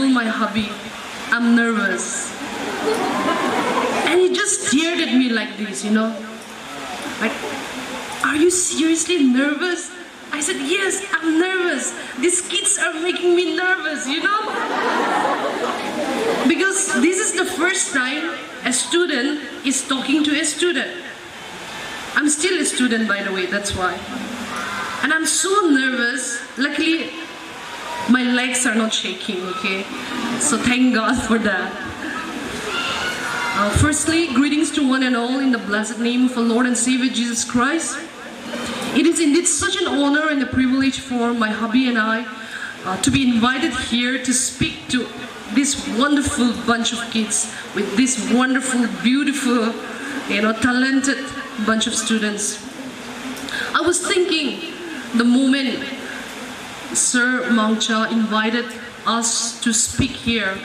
told my hubby, I'm nervous. And he just stared at me like this, you know. Like, are you seriously nervous? I said, yes, I'm nervous. These kids are making me nervous, you know? Because this is the first time a student is talking to a student. I'm still a student, by the way, that's why. And I'm so nervous. Luckily, my legs are not shaking, okay? So thank God for that. Firstly, greetings to one and all in the blessed name of our Lord and Savior Jesus Christ. It is indeed such an honor and a privilege for my hubby and I to be invited here to speak to this wonderful bunch of kids with this wonderful, beautiful, talented bunch of students. I was thinking the moment Sir Mangcha invited us to speak here,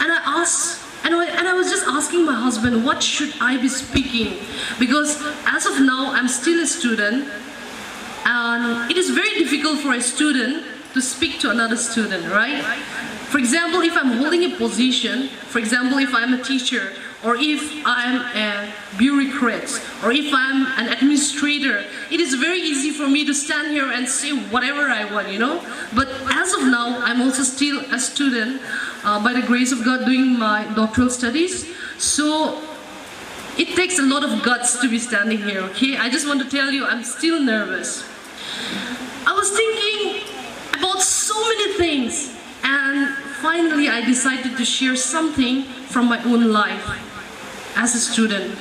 and I was just asking my husband, what should I be speaking? Because as of now, I'm still a student, and it is very difficult for a student to speak to another student, right? For example, if I'm holding a position, for example, if I'm a teacher, or if I'm a bureaucrat, or if I'm an administrator, it is very easy for me to stand here and say whatever I want, you know? But as of now, I'm also still a student, by the grace of God, doing my doctoral studies. So it takes a lot of guts to be standing here, okay? I just want to tell you, I'm still nervous. I was thinking about so many things, and finally I decided to share something from my own life as a student.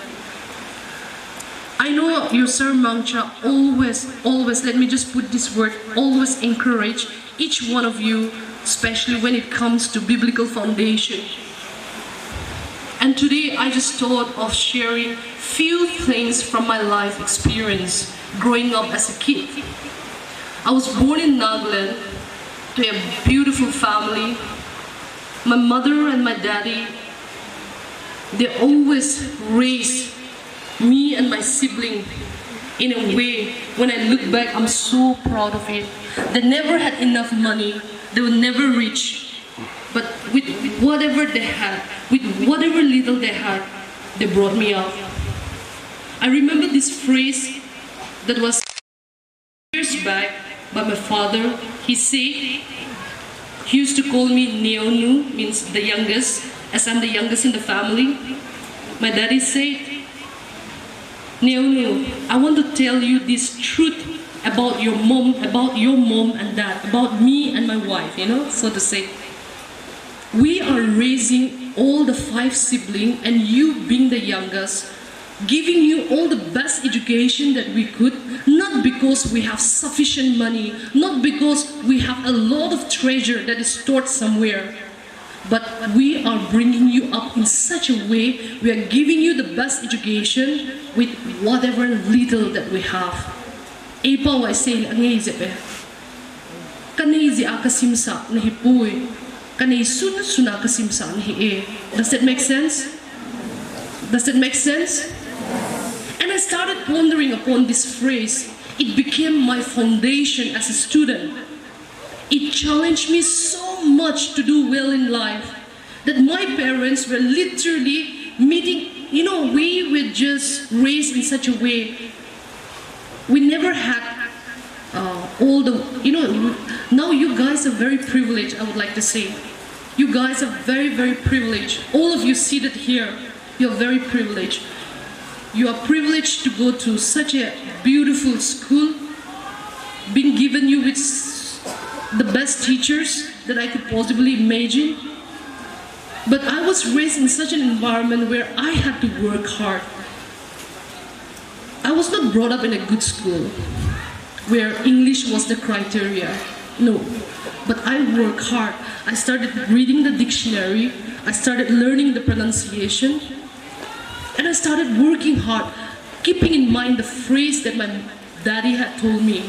I know your Sir Mangcha always, let me just put this word, always encourage each one of you, especially when it comes to biblical foundation. And today I just thought of sharing few things from my life experience growing up as a kid. I was born in Nagaland to a beautiful family. My mother and my daddy, they always raised me and my sibling in a way, when I look back, I'm so proud of it. They never had enough money, they were never rich, but with whatever they had, with whatever little they had, they brought me up. I remember this phrase that was years back by my father. He used to call me Neonu, means the youngest, as I'm the youngest in the family. My daddy said, Neonu, I want to tell you this truth about your mom and dad, about me and my wife, so to say. We are raising all the 5 siblings, and you being the youngest, giving you all the best education that we could, not because we have sufficient money, not because we have a lot of treasure that is stored somewhere, but we are bringing you up in such a way, we are giving you the best education with whatever little that we have. Epa wa say angay zepe. Kanay zi akasimsa na hipuy. Kanay suna kasimsa na hi. Does that make sense? Does that make sense? And I started pondering upon this phrase. It became my foundation as a student. It challenged me so much to do well in life that my parents were literally meeting, we were just raised in such a way. We never had all the, now you guys are very privileged, I would like to say. You guys are very, very privileged. All of you seated here, you're very privileged. You are privileged to go to such a beautiful school, being given you with the best teachers that I could possibly imagine. But I was raised in such an environment where I had to work hard. I was not brought up in a good school where English was the criteria. No, but I worked hard. I started reading the dictionary, I started learning the pronunciation, and I started working hard, keeping in mind the phrase that my daddy had told me.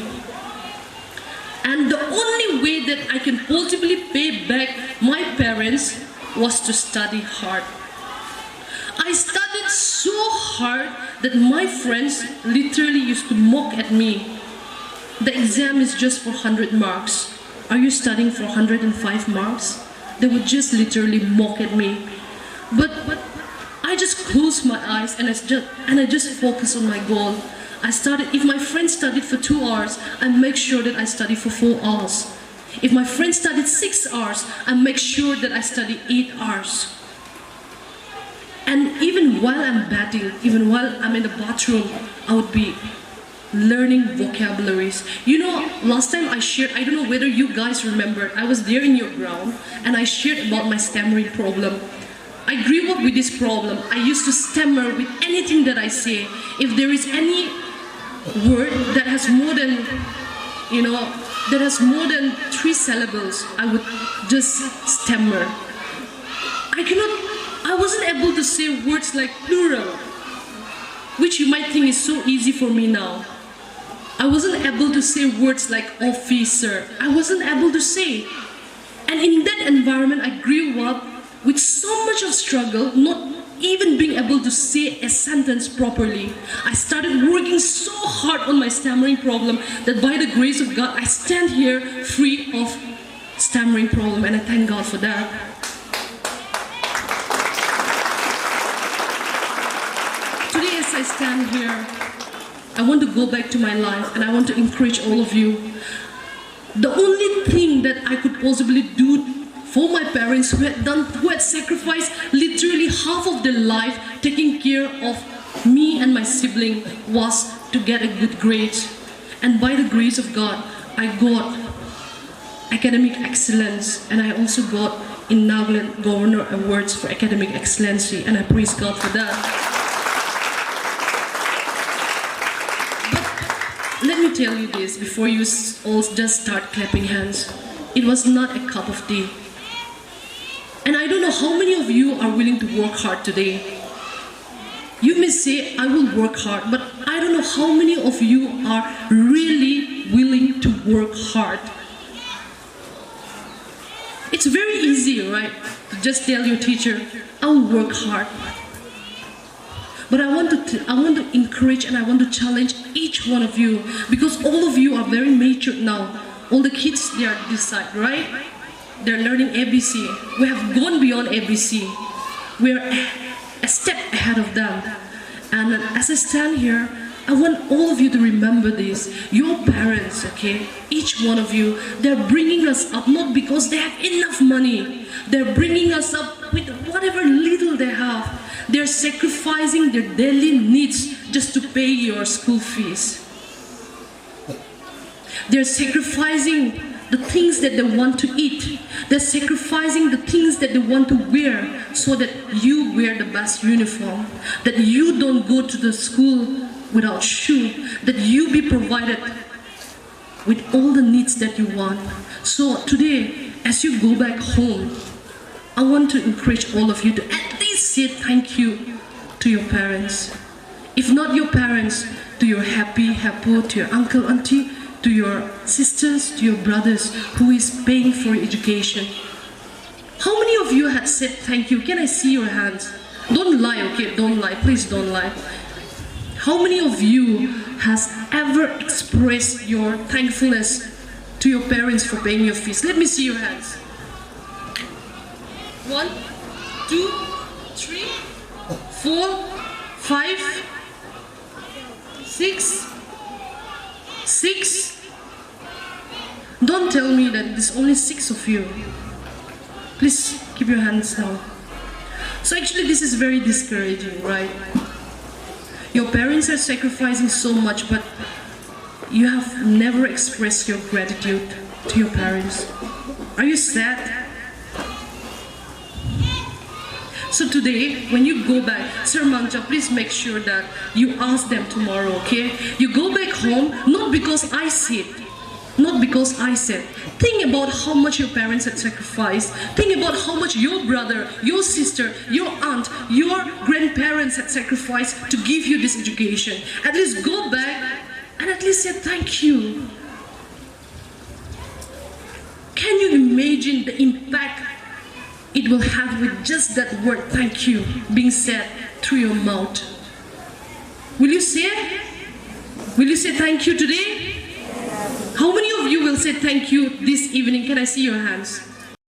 And the only way that I can possibly pay back my parents was to study hard. I studied so hard that my friends literally used to mock at me. The exam is just for 100 marks. Are you studying for 105 marks? they would just literally mock at me. But I just closed my eyes and I just focused on my goal. If my friend studied for 2 hours, I make sure that I study for 4 hours. If my friend studied 6 hours, I make sure that I study 8 hours. And even while I'm bathing, even while I'm in the bathroom, I would be learning vocabularies. You know, last time I shared, I don't know whether you guys remember, I was there in your ground and I shared about my stammering problem. I grew up with this problem. I used to stammer with anything that I say. If there is any word that has more than, that has more than 3 syllables, I would just stammer. I wasn't able to say words like plural, which you might think is so easy for me now. I wasn't able to say words like officer. I wasn't able to say. And in that environment, I grew up with so much of struggle, not even being able to say a sentence properly. I started working so hard on my stammering problem that by the grace of God, I stand here free of stammering problem, and I thank God for that. Today as I stand here, I want to go back to my life and I want to encourage all of you. The only thing that I could possibly do for my parents who had sacrificed literally half of their life taking care of me and my sibling was to get a good grade. And by the grace of God, I got academic excellence, and I also got in Nagaland Governor Awards for academic excellency, and I praise God for that. But let me tell you this before you all just start clapping hands. It was not a cup of tea. And I don't know how many of you are willing to work hard today. You may say, I will work hard, but I don't know how many of you are really willing to work hard. It's very easy, right, to just tell your teacher, I will work hard. But I want to encourage and I want to challenge each one of you, because all of you are very mature now. All the kids, they are this side, right? They're learning ABC. We have gone beyond ABC. We're a step ahead of them. And as I stand here, I want all of you to remember this. Your parents, okay, each one of you, they're bringing us up not because they have enough money. They're bringing us up with whatever little they have. They're sacrificing their daily needs just to pay your school fees. They're sacrificing the things that they want to eat. They're sacrificing the things that they want to wear so that you wear the best uniform, that you don't go to the school without shoe, that you be provided with all the needs that you want. So today, as you go back home, I want to encourage all of you to at least say thank you to your parents. If not your parents, to your happy, to your uncle, auntie, to your sisters, to your brothers who is paying for your education. How many of you had said thank you? Can I see your hands? Don't lie, okay? Don't lie. Please don't lie. How many of you has ever expressed your thankfulness to your parents for paying your fees? Let me see your hands. 1, 2, 3, 4, 5, 6. 6? Don't tell me that there's only 6 of you. Please keep your hands down. So actually this is very discouraging, right? Your parents are sacrificing so much, but you have never expressed your gratitude to your parents. Are you sad? So today, when you go back, Sir Mangcha, please make sure that you ask them tomorrow, okay? You go back home, not because I said, think about how much your parents had sacrificed. Think about how much your brother, your sister, your aunt, your grandparents had sacrificed to give you this education. At least go back and at least say thank you. Can you imagine the impact it will have with just that word thank you being said through your mouth? Will you say it? Will you say thank you today? How many of you will say thank you this evening? Can I see your hands?